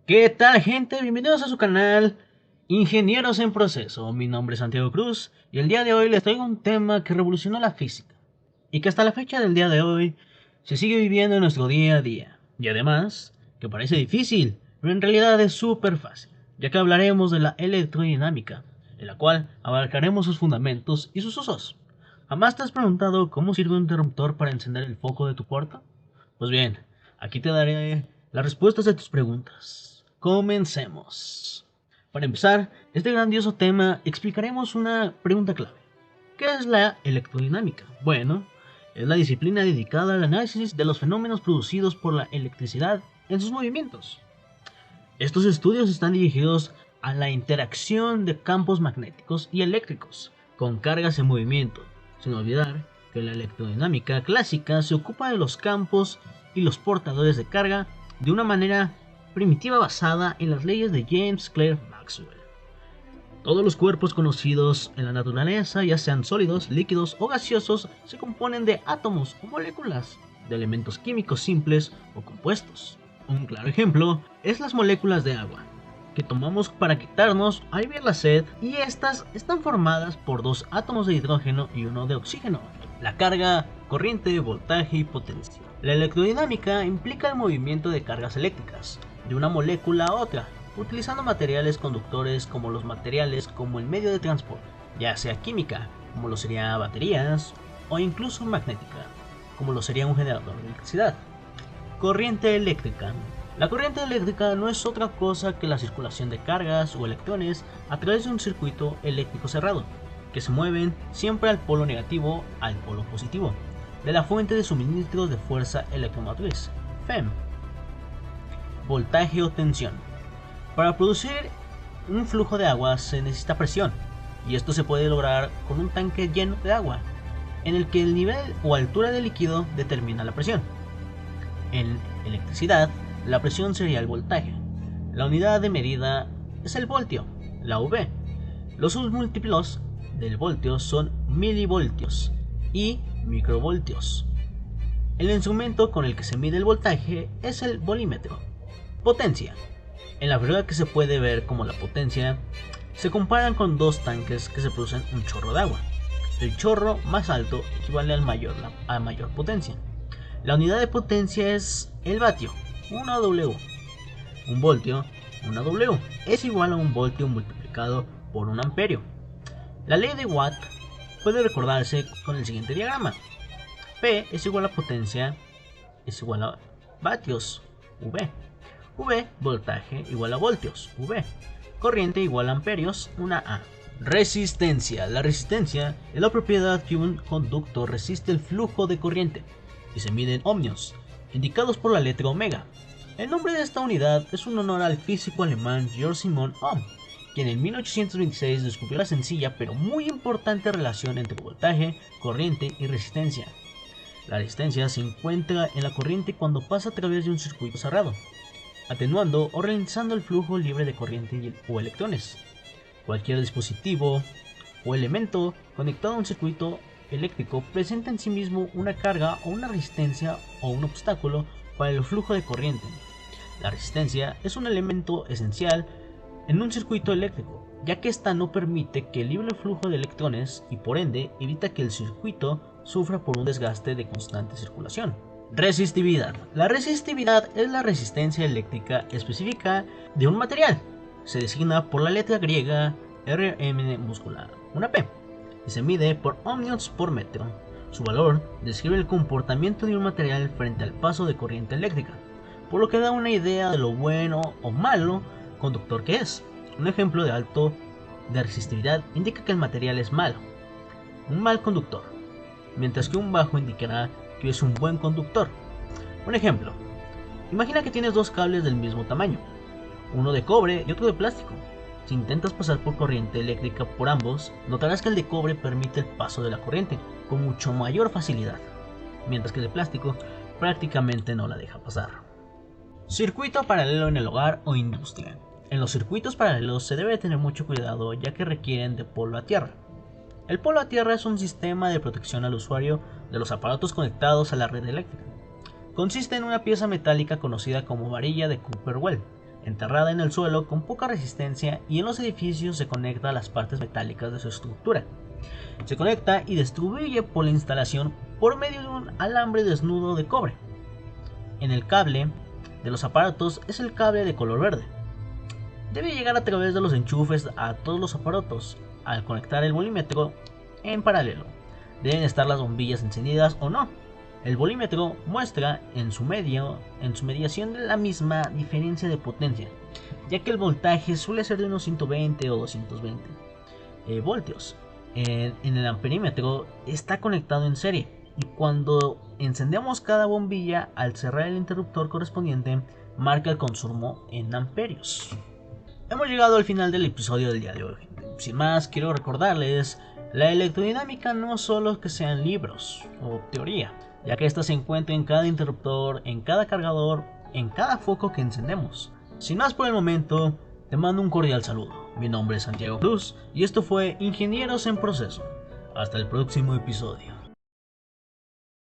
¿Qué tal, gente? Bienvenidos a su canal Ingenieros en Proceso. Mi nombre es Santiago Cruz y el día de hoy les traigo un tema que revolucionó la física y que hasta la fecha del día de hoy se sigue viviendo en nuestro día a día. Y además, que parece difícil, pero en realidad es súper fácil, ya que hablaremos de la electrodinámica, en la cual abarcaremos sus fundamentos y sus usos. ¿Jamás te has preguntado cómo sirve un interruptor para encender el foco de tu cuarto? Pues bien, aquí te daré las respuestas a tus preguntas. Comencemos. Para empezar este grandioso tema, explicaremos una pregunta clave. ¿Qué es la electrodinámica? Bueno, es la disciplina dedicada al análisis de los fenómenos producidos por la electricidad en sus movimientos. Estos estudios están dirigidos a la interacción de campos magnéticos y eléctricos con cargas en movimiento, sin olvidar que la electrodinámica clásica se ocupa de los campos y los portadores de carga de una manera primitiva basada en las leyes de James Clerk Maxwell. Todos los cuerpos conocidos en la naturaleza, ya sean sólidos, líquidos o gaseosos, se componen de átomos o moléculas, de elementos químicos simples o compuestos. Un claro ejemplo es las moléculas de agua, que tomamos para quitarnos al aliviar la sed, y estas están formadas por dos átomos de hidrógeno y uno de oxígeno. La carga, corriente, voltaje y potencia. La electrodinámica implica el movimiento de cargas eléctricas de una molécula a otra, utilizando materiales conductores como los materiales como el medio de transporte, ya sea química, como lo sería baterías, o incluso magnética, como lo sería un generador de electricidad. Corriente eléctrica. La corriente eléctrica no es otra cosa que la circulación de cargas o electrones a través de un circuito eléctrico cerrado, que se mueven siempre al polo negativo al polo positivo, de la fuente de suministro de fuerza electromotriz, FEM. Voltaje o tensión. Para producir un flujo de agua se necesita presión, y esto se puede lograr con un tanque lleno de agua, en el que el nivel o altura del líquido determina la presión. En electricidad, la presión sería el voltaje. La unidad de medida es el voltio, la V. Los submúltiplos del voltio son milivoltios y microvoltios. El instrumento con el que se mide el voltaje es el volímetro. Potencia. En la figura que se puede ver como la potencia, se comparan con dos tanques que se producen un chorro de agua. El chorro más alto equivale a mayor potencia. La unidad de potencia es el vatio, 1 W. Un voltio, 1 W, es igual a un voltio multiplicado por un amperio. La ley de Watt puede recordarse con el siguiente diagrama. P es igual a potencia, es igual a vatios, V. V, voltaje, igual a voltios, V. Corriente igual a amperios, una A. Resistencia. La resistencia es la propiedad que un conducto resiste el flujo de corriente, y se mide en ohmios, indicados por la letra omega. El nombre de esta unidad es un honor al físico alemán Georg Simon Ohm, quien en 1826 descubrió la sencilla pero muy importante relación entre voltaje, corriente y resistencia. La resistencia se encuentra en la corriente cuando pasa a través de un circuito cerrado, atenuando o ralentizando el flujo libre de corriente o electrones. Cualquier dispositivo o elemento conectado a un circuito eléctrico presenta en sí mismo una carga o una resistencia o un obstáculo para el flujo de corriente. La resistencia es un elemento esencial en un circuito eléctrico, ya que ésta no permite que el libre flujo de electrones y por ende evita que el circuito sufra por un desgaste de constante circulación. Resistividad. La resistividad es la resistencia eléctrica específica de un material. Se designa por la letra griega Rm muscular, una P, y se mide por ohmios por metro. Su valor describe el comportamiento de un material frente al paso de corriente eléctrica, por lo que da una idea de lo bueno o malo conductor que es. Un ejemplo de alto de resistividad indica que el material es malo, un mal conductor, mientras que un bajo indicará que es un buen conductor. Un ejemplo: imagina que tienes dos cables del mismo tamaño, uno de cobre y otro de plástico. Si intentas pasar por corriente eléctrica por ambos, notarás que el de cobre permite el paso de la corriente con mucho mayor facilidad, mientras que el de plástico prácticamente no la deja pasar. Circuito paralelo en el hogar o industria. En los circuitos paralelos se debe tener mucho cuidado, ya que requieren de polo a tierra. El polo a tierra es un sistema de protección al usuario de los aparatos conectados a la red eléctrica. Consiste en una pieza metálica conocida como varilla de Cooper-Well, enterrada en el suelo con poca resistencia, y en los edificios se conecta a las partes metálicas de su estructura. Se conecta y distribuye por la instalación por medio de un alambre desnudo de cobre. En el cable de los aparatos es el cable de color verde. Debe llegar a través de los enchufes a todos los aparatos. Al conectar el volímetro en paralelo, deben estar las bombillas encendidas o no. El volímetro muestra en su mediación la misma diferencia de potencia, ya que el voltaje suele ser de unos 120 o 220 voltios. En el amperímetro está conectado en serie, y cuando encendemos cada bombilla, al cerrar el interruptor correspondiente, marca el consumo en amperios. Hemos llegado al final del episodio del día de hoy. Sin más, quiero recordarles, la electrodinámica no solo que sean libros o teoría, ya que esta se encuentra en cada interruptor, en cada cargador, en cada foco que encendemos. Sin más por el momento, te mando un cordial saludo. Mi nombre es Santiago Cruz y esto fue Ingenieros en Proceso. Hasta el próximo episodio.